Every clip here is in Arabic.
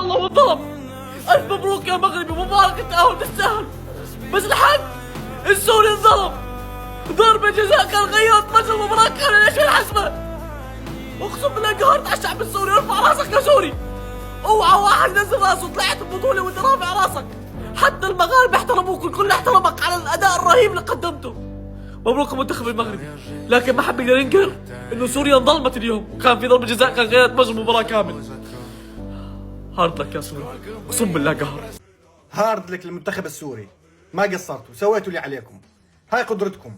الله وانظلم. الف مبروك يا مغربي، مبارك التأهل تستاهل، بس الحق السوري انظلم. ضربة جزاء كان غيرت مجرى المباراة كاملة. ليش الحسبة؟ اقسم بالله قهرت على الشعب السوري. ارفع راسك يا سوري، اوعى واحد ينزل راسه. طلعت البطولة وانت رافع راسك. حتى المغاربة احترموك، الكل احترمك على الاداء الرهيب اللي قدمته. مبروك المنتخب المغربي، لكن ما حد يقدر ينكر انه سوريا انظلمت اليوم، وكان في ضربة جزاء كان غيرت مجرى المباراة كامل. هارد لك يا سوري، اقسم بالله قهر. هارد لك للمنتخب السوري، ما قصرتوا، سويتوا اللي عليكم. هاي قدرتكم.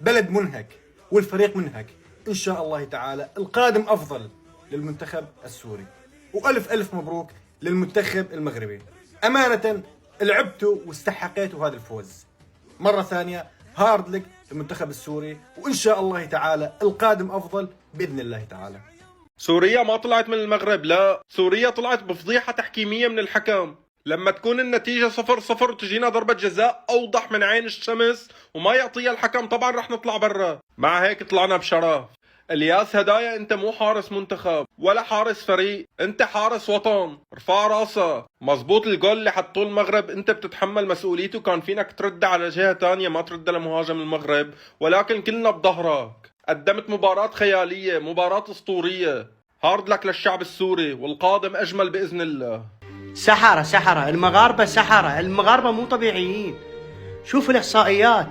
بلد منهك والفريق منهك. ان شاء الله تعالى القادم افضل للمنتخب السوري، والف الف مبروك للمنتخب المغربي. امانة لعبتوا واستحقيتوا هذا الفوز. مرة ثانية هارد لك للمنتخب السوري، وان شاء الله تعالى القادم افضل باذن الله تعالى. سوريا ما طلعت من المغرب، لا، سوريا طلعت بفضيحة تحكيمية من الحكم. لما تكون النتيجة 0-0 وتجينا ضربة جزاء أوضح من عين الشمس وما يعطيها الحكم، طبعا رح نطلع برا. مع هيك طلعنا بشرف. الياس هدايا، انت مو حارس منتخب ولا حارس فريق، انت حارس وطن. ارفع راسك. مزبوط، الجول اللي حطوه المغرب انت بتتحمل مسؤوليته، كان فينك ترد على جهة تانية ما ترد لمهاجم المغرب، ولكن كلنا بظهرك. قدمت مباراة خيالية، مباراة اسطورية. هارد لك للشعب السوري، والقادم اجمل باذن الله. سحرة المغاربة، سحرة المغاربة مو طبيعيين. شوفوا الاحصائيات،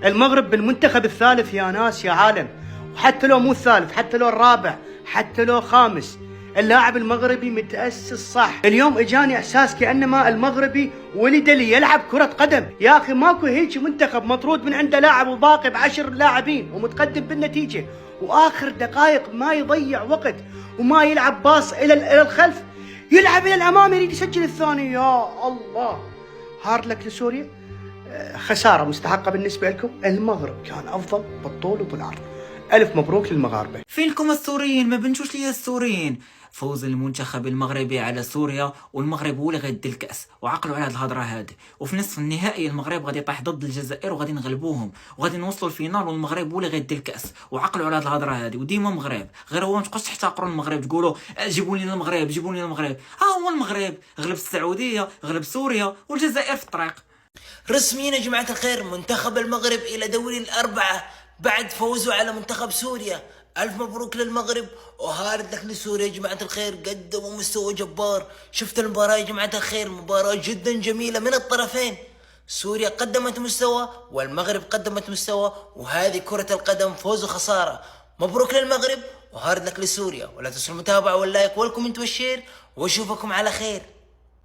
المغرب بالمنتخب الثالث يا ناس يا عالم، وحتى لو مو الثالث، حتى لو الرابع، حتى لو خامس، اللاعب المغربي متأسس صح. اليوم اجاني احساس كأنما المغربي ولد لي يلعب كرة قدم. يا اخي ماكو هيك منتخب مطرود من عنده لاعب وباقي ب10 لاعبين ومتقدم بالنتيجة، واخر دقائق ما يضيع وقت وما يلعب باص الى الخلف، يلعب الى الامام يريد يسجل الثاني. يا الله، هارد لك لسوريا. خسارة مستحقة بالنسبة لكم. المغرب كان افضل بالطول وبالعرض. الف مبروك للمغاربة. فينكم السوريين؟ ما بنشوش لي السوريين. فوز المنتخب المغربي على سوريا، والمغرب هو اللي غيدي الكاس، وعقلوا على هاد الهضره هذه. وفي نصف النهائي المغرب غادي يطيح ضد الجزائر وغادي نغلبوهم، وغادي نوصلوا الفينال، والمغرب هو اللي غيدي الكاس، وعقلوا على هاد الهضره هذه. وديما مغرب، غير هو ما تبقاوش تحتقروا المغرب تقولوا جيبوا لنا المغرب، جيبوا لنا المغرب. ها هو المغرب غلب السعوديه، غلب سوريا، والجزائر في الطريق. رسميا يا جماعة الخير، منتخب المغرب إلى دوري الأربعة بعد فوزه على منتخب سوريا. ألف مبروك للمغرب، وهارد لك لسوريا يا جماعة الخير. قدموا مستوى جبار. شفت المباراة يا جماعة الخير، مباراة جدا جميلة من الطرفين. سوريا قدمت مستوى والمغرب قدمت مستوى، وهذه كرة القدم، فوز وخسارة. مبروك للمغرب وهارد لك لسوريا. ولا تنسوا المتابعة واللايك والكومنت والشير، واشوفكم على خير.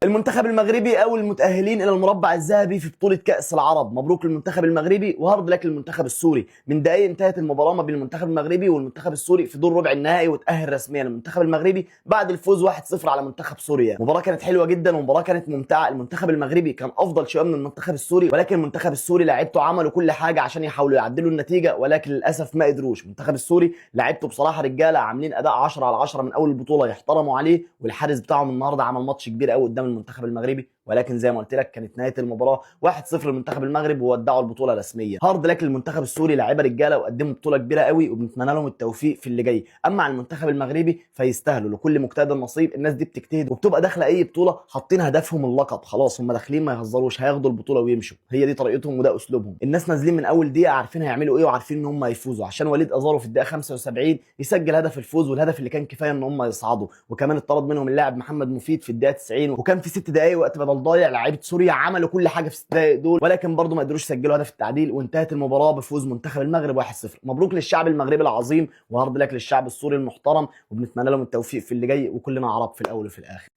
المنتخب المغربي أو المتأهلين إلى المربع الذهبي في بطولة كأس العرب. مبروك للمنتخب المغربي، وهارد لك للمنتخب السوري. من دقايق انتهت المباراة ما بين المنتخب المغربي والمنتخب السوري في دور ربع النهائي، وتأهل رسميا المنتخب المغربي بعد الفوز 1-0 على منتخب سوريا. مباراة كانت حلوة جدا ومباراة كانت ممتعة. المنتخب المغربي كان أفضل شوية من المنتخب السوري، ولكن المنتخب السوري لعيبته عملوا كل حاجة عشان يحاولوا يعدلوا النتيجة، ولكن للأسف ما قدروش. المنتخب السوري لعيبته بصراحة رجالة عاملين أداء 10/10 من أول البطولة، يحترموا عليه. والحارس بتاعهم النهارده عمل ماتش كبير قوي قدام المنتخب المغربي، ولكن زي ما قلت لك كانت نهايه المباراه 1-0 لمنتخب المغرب، وودعوا البطوله رسميا. هارد لك للمنتخب السوري، لاعيبه رجاله وقدموا بطوله كبيره قوي، وبنتمنى لهم التوفيق في اللي جاي. اما على المنتخب المغربي فيستاهلوا، لكل مجتهد نصيب. الناس دي بتجتهد وبتبقى داخله اي بطوله حاطين هدفهم اللقب، خلاص هم داخلين ما يهزروش، هياخدوا البطوله ويمشوا. هي دي طريقتهم وده اسلوبهم. الناس نازلين من اول دقيقه عارفين هيعملوا ايه وعارفين ان هم هيفوزوا، عشان وليد ازارو في الدقيقه 75 يسجل هدف الفوز، والهدف اللي كان كفايه ان هم يصعدوا. وكمان اتطرد منهم اللاعب محمد مفيد في الدقيقه 90، وكان في 6 دقائق وقت بدل ضايع. لعيبه سوريا عملوا كل حاجه في 6 دقائق دول، ولكن برضه ما قدروش يسجلوا هدف التعديل، وانتهت المباراه بفوز منتخب المغرب 1-0. مبروك للشعب المغربي العظيم، وهارد لك للشعب السوري المحترم، وبنتمنى لهم التوفيق في اللي جاي، وكلنا عرب في الاول وفي الاخر.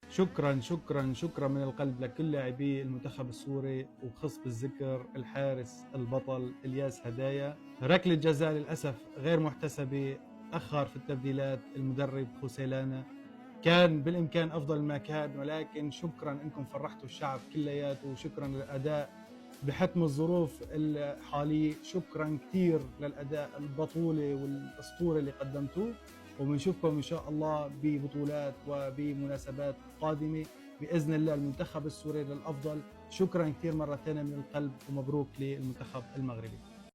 شكرا من القلب لكل لاعبي المنتخب السوري، وبخص بالذكر الحارس البطل الياس هدايا. ركله جزاء للاسف غير محتسبه، اخر في التبديلات المدرب خوسيلانا، كان بالامكان افضل ما كان، ولكن شكرا انكم فرحتوا الشعب كلياته، وشكرا للاداء بحتم الظروف الحاليه. شكرا كثير للاداء البطوله والاسطوري اللي قدمتوه، وبنشوفكم ان شاء الله ببطولات وبمناسبات قادمه باذن الله. المنتخب السوري للافضل. شكرا كثير مره ثانيه من القلب، ومبروك للمنتخب المغربي.